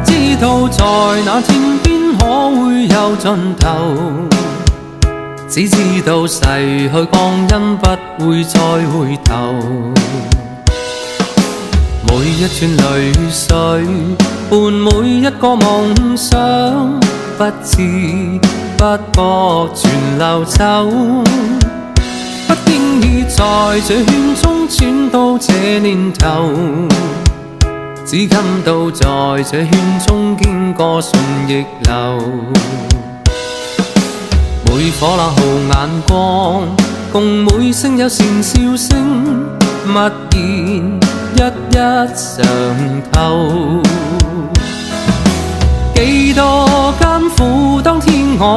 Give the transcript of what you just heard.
知道在那天邊可會有盡頭，只知道逝去光陰不會再回頭。每一串淚水伴每一個夢想，不知不覺全流走，不經意在這圈中轉到這年頭，只感到在這圈中經過順逆流。每顆那號眼光，共每聲有善笑聲，默然一一嘗透。幾多艱苦當天我